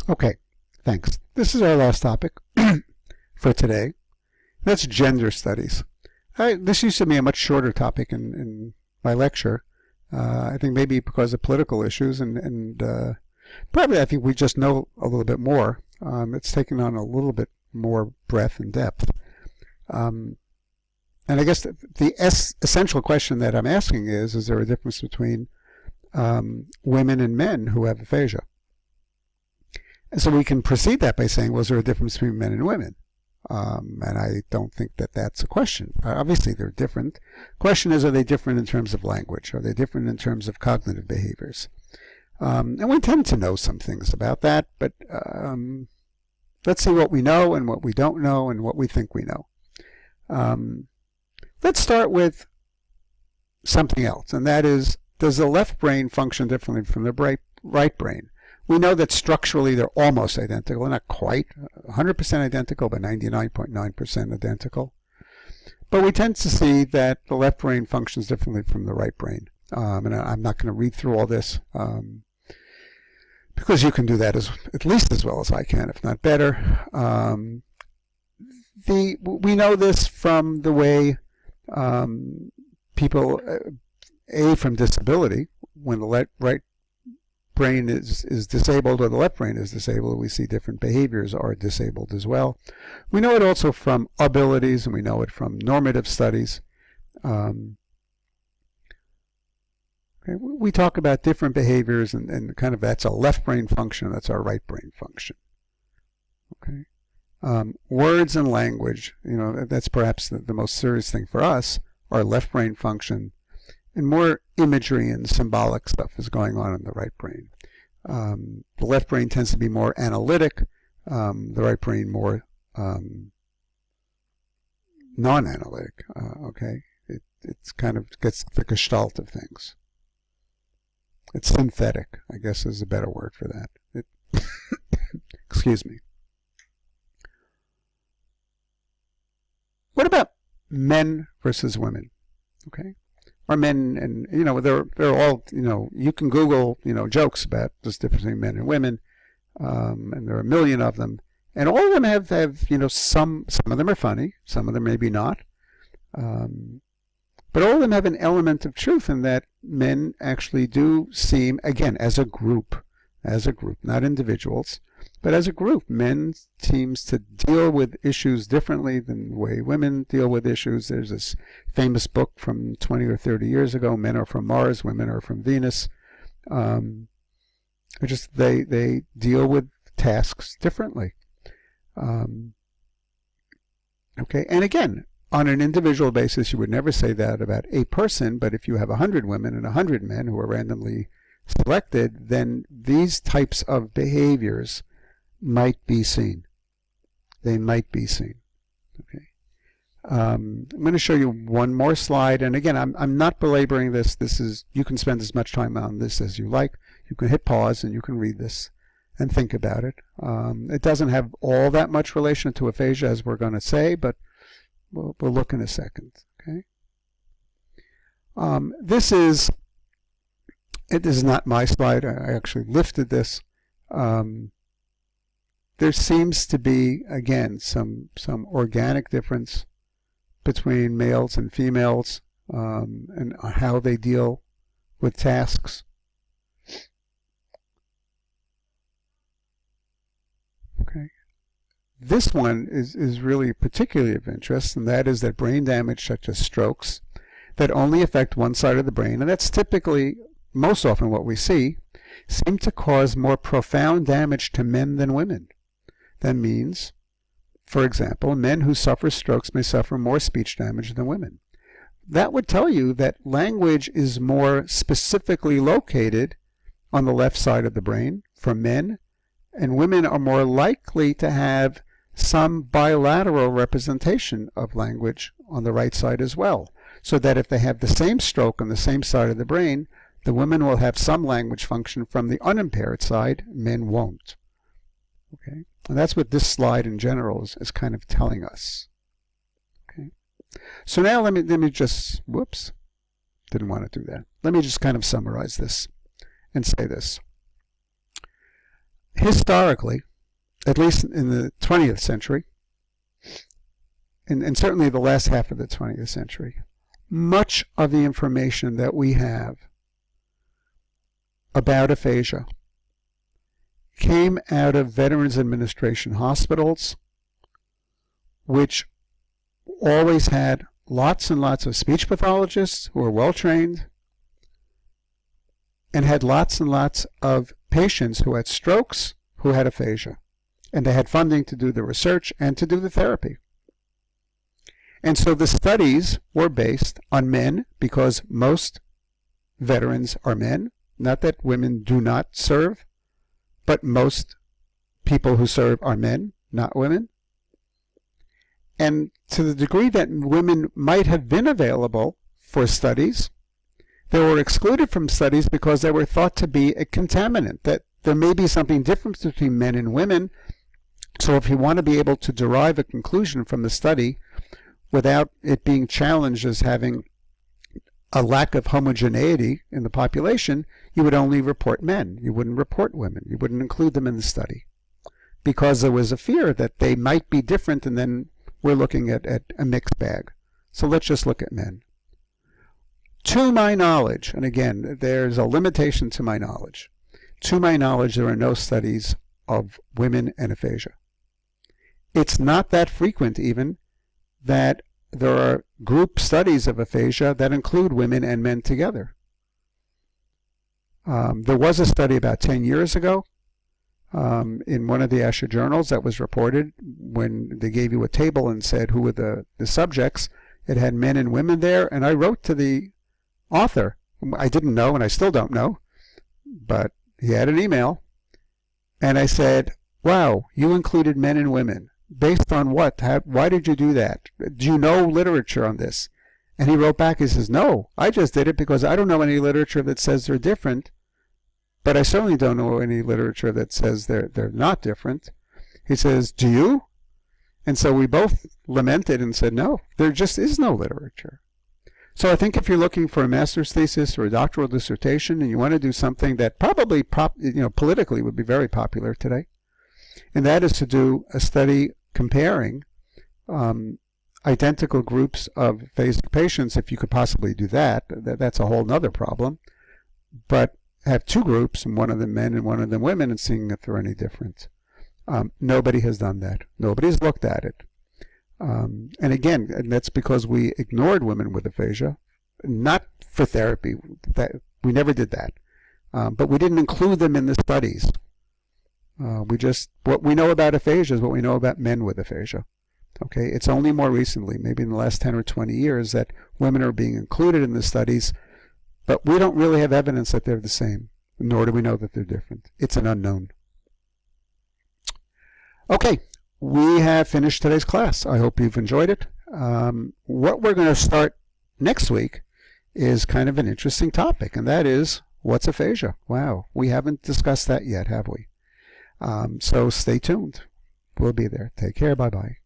Okay, thanks. This is our last topic for today. That's gender studies. This used to be a much shorter topic in my lecture. I think maybe because of political issues and probably I think we just know a little bit more. It's taken on a little bit more breadth and depth. And I guess the essential question that I'm asking is there a difference between women and men who have aphasia? And so we can precede that by saying, well, is there a difference between men and women? And I don't think that that's a question. Obviously, they're different. Question is, are they different in terms of language? Are they different in terms of cognitive behaviors? And we tend to know some things about that, but let's see what we know and what we don't know and what we think we know. Let's start with something else, and that is, does the left brain function differently from the right brain? We know that structurally they're almost identical, not quite 100% identical, but 99.9% identical. But we tend to see that the left brain functions differently from the right brain. And I'm not going to read through all this because you can do that at least as well as I can, if not better. We know this from the way people, from disability, when the right brain is disabled or the left brain is disabled, we see different behaviors are disabled as well. We know it also from abilities, and we know it from normative studies. We talk about different behaviors, and kind of that's a left brain function, that's our right brain function. Okay. Words and language, that's perhaps the most serious thing for us. Our left brain function, and more imagery and symbolic stuff is going on in the right brain. The left brain tends to be more analytic, the right brain more non-analytic. Okay, it's kind of gets the gestalt of things. It's synthetic, I guess, is a better word for that. Excuse me. What about men versus women? Okay. Are men, and they're all, you can Google, jokes about this difference between men and women, and there are a million of them, and all of them have some of them are funny, some of them maybe not, but all of them have an element of truth in that men actually do seem, again, as a group, not individuals, but as a group, men seems to deal with issues differently than the way women deal with issues. There's this famous book from 20 or 30 years ago, Men Are From Mars, Women Are From Venus. They deal with tasks differently. Okay, and again, on an individual basis, you would never say that about a person, but if you have 100 women and 100 men who are randomly selected, then these types of behaviors might be seen. They might be seen. Okay. I'm going to show you one more slide, and again, I'm not belaboring this. You can spend as much time on this as you like. You can hit pause and you can read this and think about it. It doesn't have all that much relation to aphasia, as we're going to say, but we'll look in a second. Okay. This is not my slide. I actually lifted this. There seems to be, again, some organic difference between males and females and how they deal with tasks. Okay. This one is really particularly of interest, and that is that brain damage such as strokes that only affect one side of the brain, and that's typically most often what we see, seem to cause more profound damage to men than women. That means, for example, men who suffer strokes may suffer more speech damage than women. That would tell you that language is more specifically located on the left side of the brain for men, and women are more likely to have some bilateral representation of language on the right side as well. So that if they have the same stroke on the same side of the brain, the women will have some language function from the unimpaired side, men won't. Okay, and that's what this slide in general is kind of telling us. Okay, so now let me just, whoops, didn't want to do that. Let me just kind of summarize this and say this. historically, at least in the 20th century, and certainly the last half of the 20th century, much of the information that we have about aphasia came out of Veterans Administration hospitals, which always had lots and lots of speech pathologists who were well trained and had lots and lots of patients who had strokes who had aphasia. And they had funding to do the research and to do the therapy. And so the studies were based on men because most veterans are men. Not that women do not serve, but most people who serve are men, not women. And to the degree that women might have been available for studies, they were excluded from studies because they were thought to be a contaminant, that there may be something different between men and women. So if you want to be able to derive a conclusion from the study without it being challenged as having a lack of homogeneity in the population, you would only report men. You wouldn't report women. You wouldn't include them in the study because there was a fear that they might be different, and then we're looking at a mixed bag. So let's just look at men. To my knowledge, and again, there's a limitation to my knowledge. To my knowledge, there are no studies of women and aphasia. It's not that frequent even that there are group studies of aphasia that include women and men together. There was a study about 10 years ago in one of the ASHA journals that was reported when they gave you a table and said who were the subjects. It had men and women there, and I wrote to the author. I didn't know, and I still don't know, but he had an email, and I said, wow, you included men and women. Based on what? Why did you do that? Do you know literature on this? And he wrote back, he says, no, I just did it because I don't know any literature that says they're different, but I certainly don't know any literature that says they're not different. He says, do you? And so we both lamented and said, no, there just is no literature. So I think if you're looking for a master's thesis or a doctoral dissertation and you want to do something that probably politically would be very popular today, and that is to do a study comparing identical groups of phasic patients, if you could possibly do that, that's a whole other problem, but have two groups, and one of them men and one of them women, and seeing if they're any different. Nobody has done that. Nobody's looked at it. And again, and that's because we ignored women with aphasia, not for therapy. We never did that. But we didn't include them in the studies. What we know about aphasia is what we know about men with aphasia. Okay, it's only more recently, maybe in the last 10 or 20 years, that women are being included in the studies, but we don't really have evidence that they're the same, nor do we know that they're different. It's an unknown. Okay, we have finished today's class. I hope you've enjoyed it. What we're going to start next week is kind of an interesting topic, and that is, what's aphasia? Wow, we haven't discussed that yet, have we? So stay tuned. We'll be there. Take care. Bye-bye.